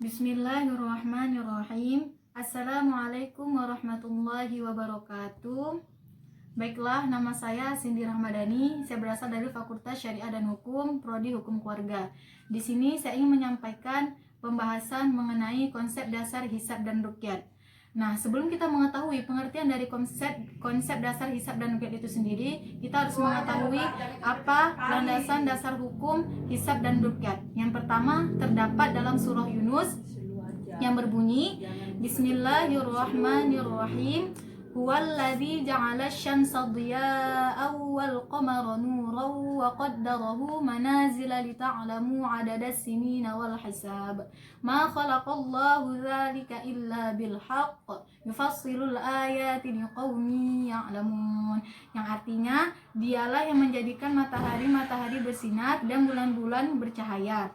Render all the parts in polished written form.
Bismillahirrahmanirrahim. Assalamualaikum warahmatullahi wabarakatuh. Baiklah, nama saya Cindy Rahmadani. Saya berasal dari Fakultas Syariah dan Hukum, Prodi Hukum Keluarga. Di sini saya ingin menyampaikan pembahasan mengenai konsep dasar hisab dan ruqyat. Nah, sebelum kita mengetahui pengertian dari konsep dasar hisab dan ruqyat itu sendiri, kita harus mengetahui apa landasan dasar hukum hisab dan ruqyat. Yang pertama terdapat dalam surah Yunus yang berbunyi Bismillahirrahmanirrahim. Huwallazi ja'ala asy-syamsa dhiya'an wal qamara nuran wa qaddarahu manazila lita'lamu 'adada as-sinina wal hisab. Ma khalaqallahu dzalika illa bil haqq yufassilul ayati liqaumin ya'lamun. Yang artinya, dialah yang menjadikan matahari bersinar dan bulan-bulan bercahaya,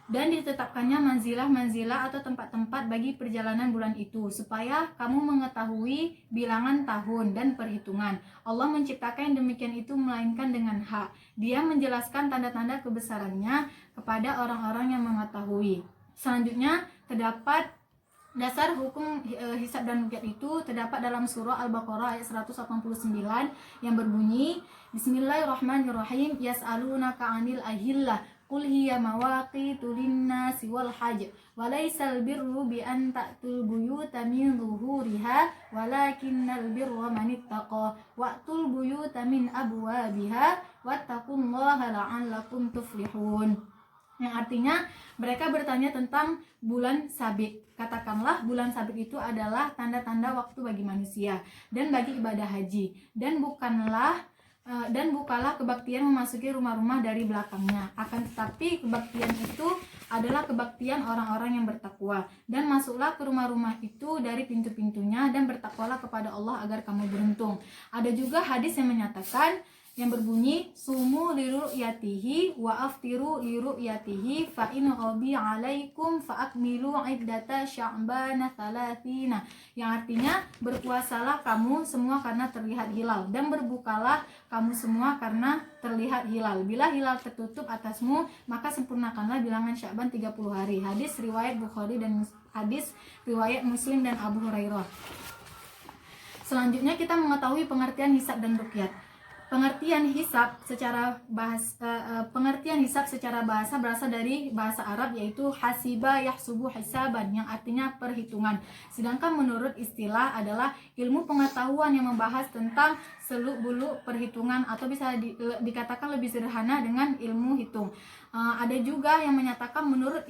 dan ditetapkannya manzilah-manzilah atau tempat-tempat bagi perjalanan bulan itu, supaya kamu mengetahui bilangan tahun dan perhitungan. Allah menciptakan yang demikian itu melainkan dengan hak. Dia menjelaskan tanda-tanda kebesarannya kepada orang-orang yang mengetahui. Selanjutnya, terdapat dasar hukum hisab dan ruqyat itu terdapat dalam surah Al-Baqarah ayat 189 yang berbunyi Bismillahirrahmanirrahim. Yas'alunaka 'anil ahillah Qul hiya mawaqitu linnasi wal hajj wa laysal birru bi an ta'tul buyuta min zuhuriha walakinnal birra man ittaqa wa'tul buyuta min abwabiha wattaqullaha la'allakum tuflihun. Yang artinya, mereka bertanya tentang bulan sabit. Katakanlah, bulan sabit itu adalah tanda-tanda waktu bagi manusia dan bagi ibadah haji, dan bukalah kebaktian memasuki rumah-rumah dari belakangnya. Akan tetapi kebaktian itu adalah kebaktian orang-orang yang bertakwa, dan masuklah ke rumah-rumah itu dari pintu-pintunya dan bertakwalah kepada Allah agar kamu beruntung. Ada juga hadis yang menyatakan yang berbunyi sumu liru'yatihi wa aftiru liru'yatihi fa in ghabi 'alaikum fa akmilu 'iddata sya'bana 30. Yang artinya, berpuasalah kamu semua karena terlihat hilal, dan berbukalah kamu semua karena terlihat hilal. Bila hilal tertutup atasmu, maka sempurnakanlah bilangan Sya'ban 30 hari. Hadis riwayat Bukhari dan hadis riwayat Muslim dan Abu Hurairah. Selanjutnya kita mengetahui pengertian hisab dan ruqyat. Pengertian hisab secara bahasa berasal dari bahasa Arab, yaitu hasiba yahsubu hisaban, yang artinya perhitungan. Sedangkan menurut istilah adalah ilmu pengetahuan yang membahas tentang seluk-beluk perhitungan, atau bisa dikatakan lebih sederhana dengan ilmu hitung. Ada juga yang menyatakan menurut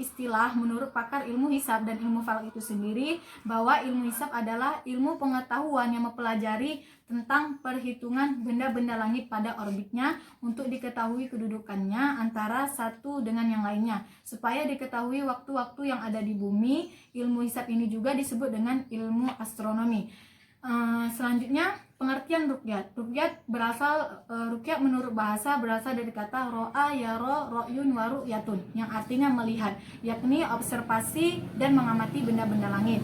pakar ilmu hisab dan ilmu falak itu sendiri, bahwa ilmu hisab adalah ilmu pengetahuan yang mempelajari tentang perhitungan benda-benda langit pada orbitnya untuk diketahui kedudukannya antara satu dengan yang lainnya, supaya diketahui waktu-waktu yang ada di bumi. Ilmu hisab ini juga disebut dengan ilmu astronomi. Selanjutnya, pengertian ruqyat. Ruqyat menurut bahasa berasal dari kata ro'a yaro ro'yun wa ru'yatun, yang artinya melihat, yakni observasi dan mengamati benda-benda langit.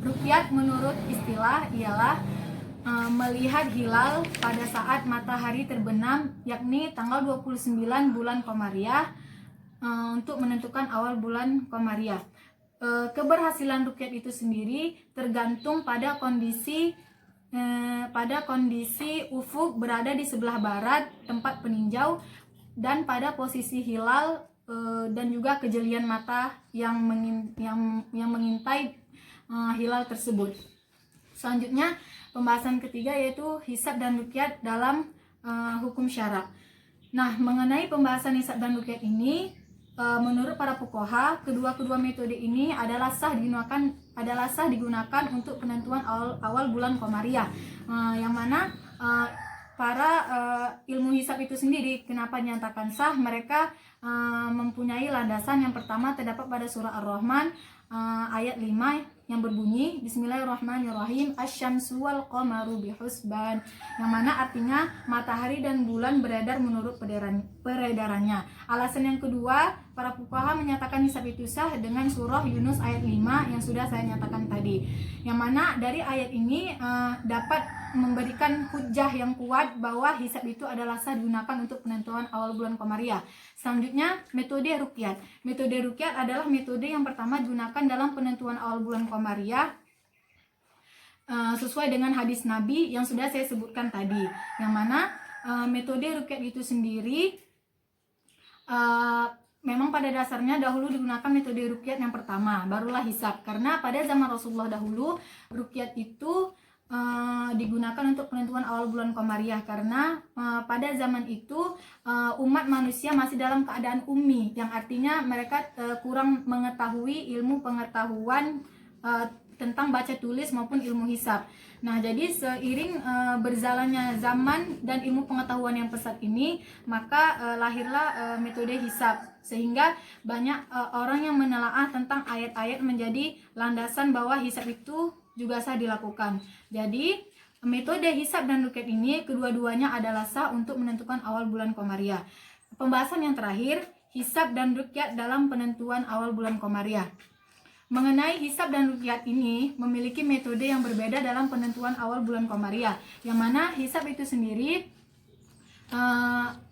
Ruqyat menurut istilah ialah melihat hilal pada saat matahari terbenam, yakni tanggal 29 bulan Qamariyah, untuk menentukan awal bulan Qamariyah. Keberhasilan ruqyat itu sendiri tergantung pada kondisi ufuk berada di sebelah barat tempat peninjau, dan pada posisi hilal dan juga kejelian mata yang mengintai hilal tersebut. Selanjutnya, pembahasan ketiga yaitu hisab dan ruqyat dalam hukum syara. Nah, mengenai pembahasan hisab dan ruqyat ini, menurut para fuqaha, kedua metode ini adalah sah digunakan untuk penentuan awal bulan Qamariyah, yang mana para ilmu hisab itu sendiri kenapa dinyatakan sah? Mereka mempunyai landasan. Yang pertama terdapat pada surah Ar-Rahman ayat 5 yang berbunyi Bismillahirrahmanirrahim asy-syamsu wal qamaru bihusban, yang mana artinya matahari dan bulan beredar menurut peredarannya. Alasan yang kedua, para fuqaha menyatakan hisab itu sah dengan surah Yunus ayat 5 yang sudah saya nyatakan tadi, yang mana dari ayat ini dapat memberikan hujah yang kuat bahwa hisab itu adalah sah digunakan untuk penentuan awal bulan Komariah. Selanjutnya, metode ruqyat. Metode ruqyat adalah metode yang pertama digunakan dalam penentuan awal bulan Komariah sesuai dengan hadis Nabi yang sudah saya sebutkan tadi. Yang mana metode ruqyat itu sendiri memang pada dasarnya dahulu digunakan metode ruqyat yang pertama, barulah hisab. Karena pada zaman Rasulullah dahulu, ruqyat itu digunakan untuk penentuan awal bulan Komariah. Karena pada zaman itu umat manusia masih dalam keadaan ummi, yang artinya mereka kurang mengetahui ilmu pengetahuan tentang baca tulis maupun ilmu hisab. Nah, jadi seiring berjalannya zaman dan ilmu pengetahuan yang pesat ini, maka lahirlah metode hisab, sehingga banyak orang yang menelaah tentang ayat-ayat menjadi landasan bahwa hisab itu juga sah dilakukan. Jadi metode hisab dan ruqyat ini kedua-duanya adalah sah untuk menentukan awal bulan Komariah. Pembahasan yang terakhir, hisab dan ruqyat dalam penentuan awal bulan Komariah. Mengenai hisab dan ruqyat ini memiliki metode yang berbeda dalam penentuan awal bulan Komariah, yang mana hisab itu sendiri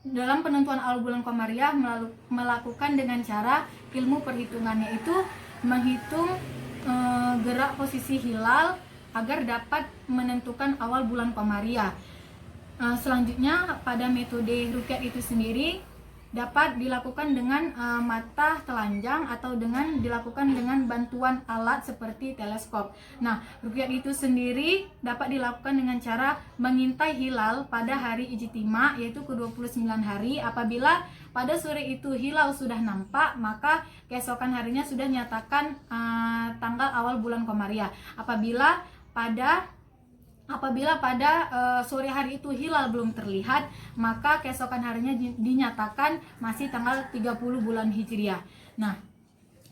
dalam penentuan awal bulan Komariah melakukan dengan cara ilmu perhitungannya itu menghitung gerak posisi hilal agar dapat menentukan awal bulan Komariah. Selanjutnya, pada metode ruqyat itu sendiri dapat dilakukan dengan mata telanjang atau dilakukan dengan bantuan alat seperti teleskop. Nah, ruqyat itu sendiri dapat dilakukan dengan cara mengintai hilal pada hari ijtima, yaitu ke-29 hari. Apabila pada sore itu hilal sudah nampak, maka keesokan harinya sudah nyatakan tanggal awal bulan Komariah. Apabila pada sore hari itu hilal belum terlihat, maka keesokan harinya dinyatakan masih tanggal 30 bulan Hijriah. Nah,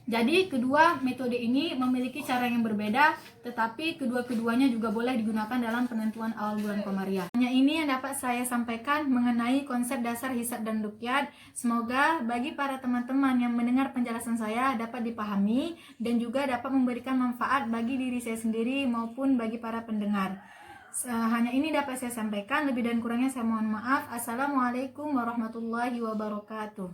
jadi kedua metode ini memiliki cara yang berbeda, tetapi kedua-keduanya juga boleh digunakan dalam penentuan awal bulan Komariah. Hanya ini yang dapat saya sampaikan mengenai konsep dasar hisab dan ruqyat. Semoga bagi para teman-teman yang mendengar penjelasan saya dapat dipahami dan juga dapat memberikan manfaat bagi diri saya sendiri maupun bagi para pendengar. Hanya ini dapat saya sampaikan, lebih dan kurangnya saya mohon maaf. Assalamualaikum warahmatullahi wabarakatuh.